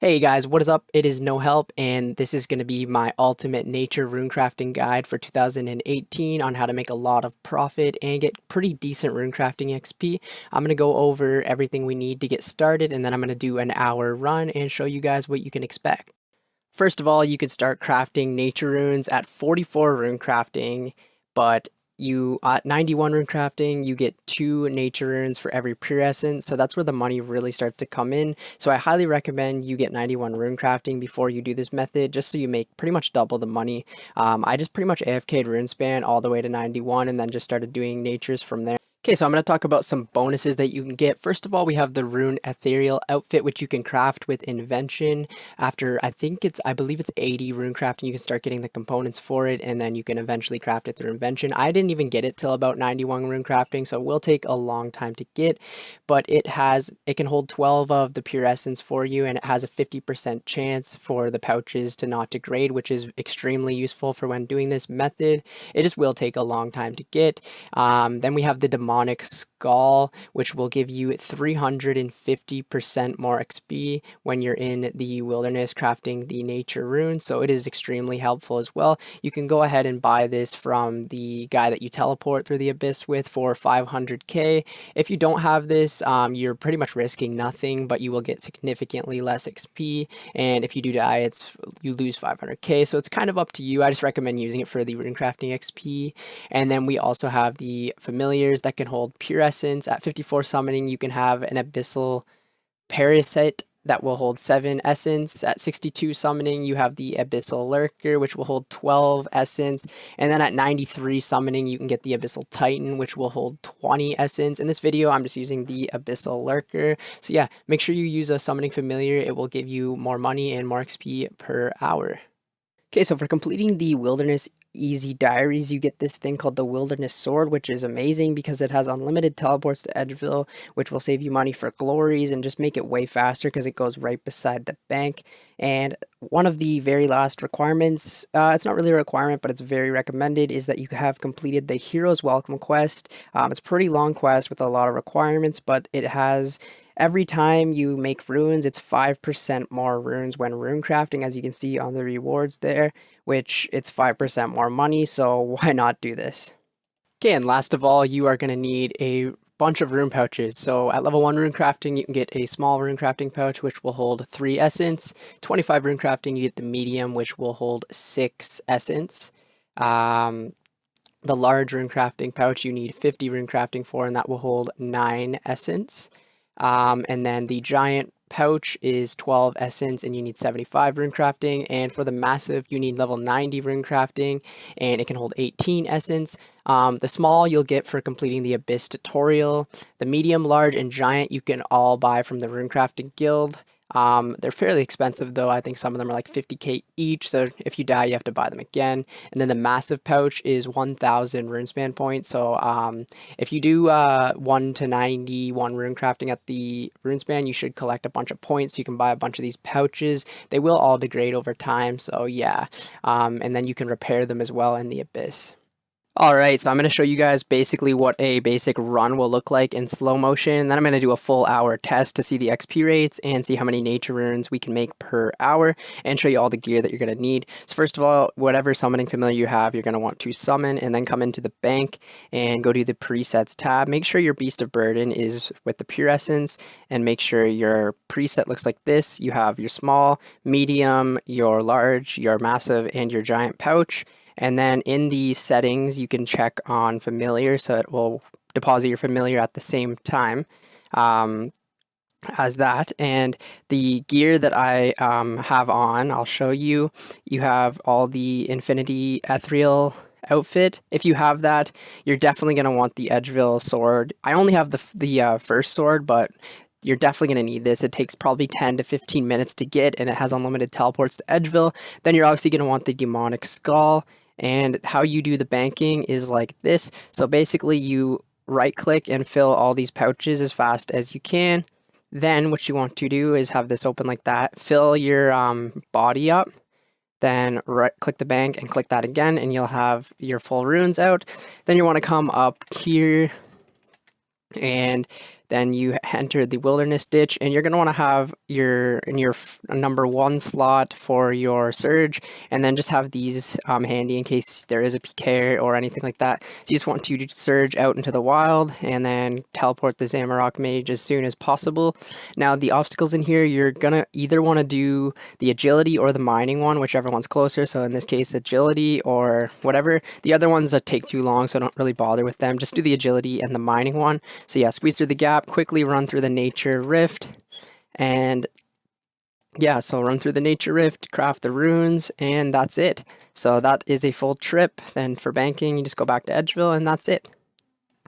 Hey guys, what is up? It is No Help, and this is going to be my ultimate nature runecrafting guide for 2018 on how to make a lot of profit and get pretty decent runecrafting XP. I'm going to go over everything we need to get started, and then I'm going to do an hour run and show you guys what you can expect. First of all, you could start crafting nature runes at 44 runecrafting, but you at 91 runecrafting, you get 2 nature runes for every pure essence, so that's where the money really starts to come in. So I highly recommend you get 91 runecrafting before you do this method, just so you make pretty much double the money. I just pretty much AFK'd runespan all the way to 91 and then just started doing natures from there. Okay, so I'm going to talk about some bonuses that you can get. First of all, we have the Rune Ethereal outfit, which you can craft with Invention. After, I believe it's 80 rune crafting, you can start getting the components for it, and then you can eventually craft it through Invention. I didn't even get it till about 91 rune crafting, so it will take a long time to get, but it can hold 12 of the pure essence for you, and it has a 50% chance for the pouches to not degrade, which is extremely useful for when doing this method. It just will take a long time to get. Then we have the Demonic Skull, which will give you 350% more XP when you're in the wilderness crafting the nature runes, so it is extremely helpful as well. You can go ahead and buy this from the guy that you teleport through the abyss with for 500k. If you don't have this, you're pretty much risking nothing, but you will get significantly less XP, and if you do die, you lose 500k, so it's kind of up to you. I just recommend using it for the rune crafting XP. And then we also have the familiars that can hold pure essence. At 54 summoning, you can have an abyssal parasite that will hold 7 essence. At 62 summoning, you have the abyssal lurker, which will hold 12 essence. And then at 93 summoning, you can get the abyssal titan, which will hold 20 essence. In this video, I'm just using the abyssal lurker. So yeah, make sure you use a summoning familiar. It will give you more money and more XP per hour. Okay, so for completing the Wilderness Easy Diaries, you get this thing called the Wilderness Sword, which is amazing because it has unlimited teleports to Edgeville, which will save you money for glories and just make it way faster because it goes right beside the bank. And one of the very last requirements, it's not really a requirement, but it's very recommended, is that you have completed the Hero's Welcome quest. It's a pretty long quest with a lot of requirements, but it has... Every time you make runes, it's 5% more runes when rune crafting, as you can see on the rewards there, which it's 5% more money, so why not do this? Okay, and last of all, you are going to need a bunch of rune pouches. So at level 1 rune crafting, you can get a small rune crafting pouch, which will hold 3 essence. 25 rune crafting, you get the medium, which will hold 6 essence. The large rune crafting pouch, you need 50 rune crafting for, and that will hold 9 essence. And then the giant pouch is 12 essence and you need 75 rune crafting, and for the massive you need level 90 rune crafting and it can hold 18 essence. The small you'll get for completing the abyss tutorial. The medium, large, and giant you can all buy from the rune crafting guild. They're fairly expensive though. I think some of them are like 50k each, so if you die you have to buy them again. And then the massive pouch is 1000 runespan points, so if you do 1 to 91 rune crafting at the runespan, you should collect a bunch of points so you can buy a bunch of these pouches. They will all degrade over time, so yeah. And then you can repair them as well in the abyss. Alright, so I'm going to show you guys basically what a basic run will look like in slow motion. Then I'm going to do a full hour test to see the XP rates and see how many nature runes we can make per hour and show you all the gear that you're going to need. So first of all, whatever summoning familiar you have, you're going to want to summon and then come into the bank and go to the presets tab. Make sure your Beast of Burden is with the pure essence and make sure your preset looks like this. You have your small, medium, your large, your massive, and your giant pouch. And then in the settings, you can check on familiar, so it will deposit your familiar at the same time as that. And the gear that I have on, I'll show you. You have all the Infinity Ethereal outfit. If you have that, you're definitely going to want the Edgeville sword. I only have the first sword, but you're definitely going to need this. It takes probably 10 to 15 minutes to get, and it has unlimited teleports to Edgeville. Then you're obviously going to want the Demonic Skull. And how you do the banking is like this. So basically you right click and fill all these pouches as fast as you can. Then what you want to do is have this open like that. Fill your body up. Then right click the bank and click that again and you'll have your full runes out. Then you want to come up here and then you enter the wilderness ditch, and you're going to want to have your number 1 slot for your surge, and then just have these handy in case there is a PK or anything like that. So you just want to surge out into the wild and then teleport the Zamorak mage as soon as possible. Now the obstacles in here, you're gonna either want to do the agility or the mining one, whichever one's closer. So in this case, agility or whatever. The other ones that take too long, so don't really bother with them. Just do the agility and the mining one. So yeah, squeeze through the gap, quickly run through the nature rift, and yeah, so run through the nature rift, craft the runes, and that's it. So that is a full trip. Then for banking, you just go back to Edgeville, and that's it.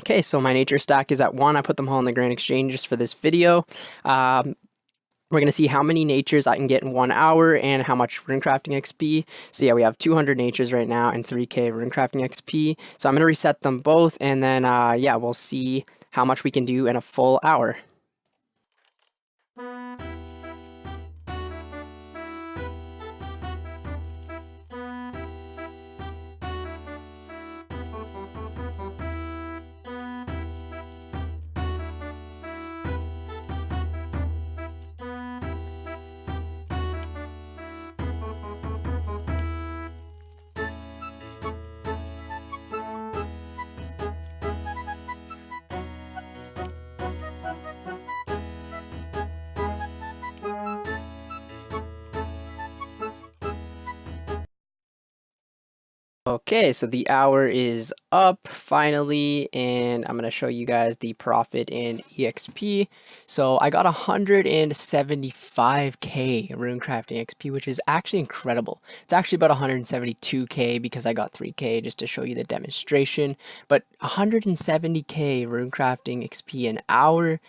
Okay, so my nature stack is at 1. I put them all in the Grand Exchange just for this video. We're going to see how many natures I can get in 1 hour and how much runecrafting XP. So yeah, we have 200 natures right now and 3k runecrafting XP. So I'm going to reset them both, and then yeah, we'll see how much we can do in a full hour. Okay, so the hour is up finally, and I'm going to show you guys the profit in EXP. So I got 175k runecrafting XP, which is actually incredible. It's actually about 172k because I got 3k just to show you the demonstration. But 170k runecrafting XP an hour,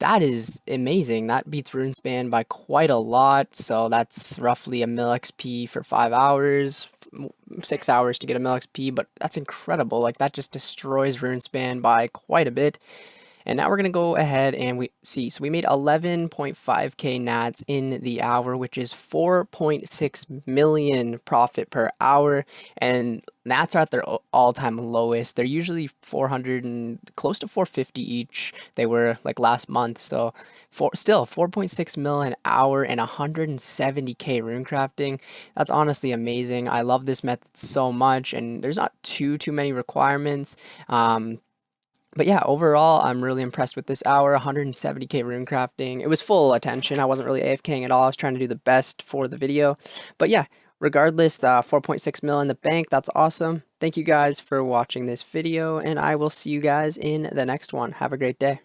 that is amazing. That beats RuneSpan by quite a lot. So that's roughly a mil XP for 5 hours, 6 hours to get a mil XP, but that's incredible. Like, that just destroys RuneSpan by quite a bit. And now we're going to go ahead and we see. So we made 11.5k nats in the hour, which is 4.6 million profit per hour. And nats are at their all-time lowest. They're usually 400 and close to 450 each. They were like last month. So still 4.6 mil an hour and 170k runecrafting. That's honestly amazing. I love this method so much, and there's not too many requirements. But yeah, overall, I'm really impressed with this hour. 170k runecrafting. It was full attention. I wasn't really AFKing at all. I was trying to do the best for the video. But yeah, regardless, the 4.6 mil in the bank, that's awesome. Thank you guys for watching this video, and I will see you guys in the next one. Have a great day.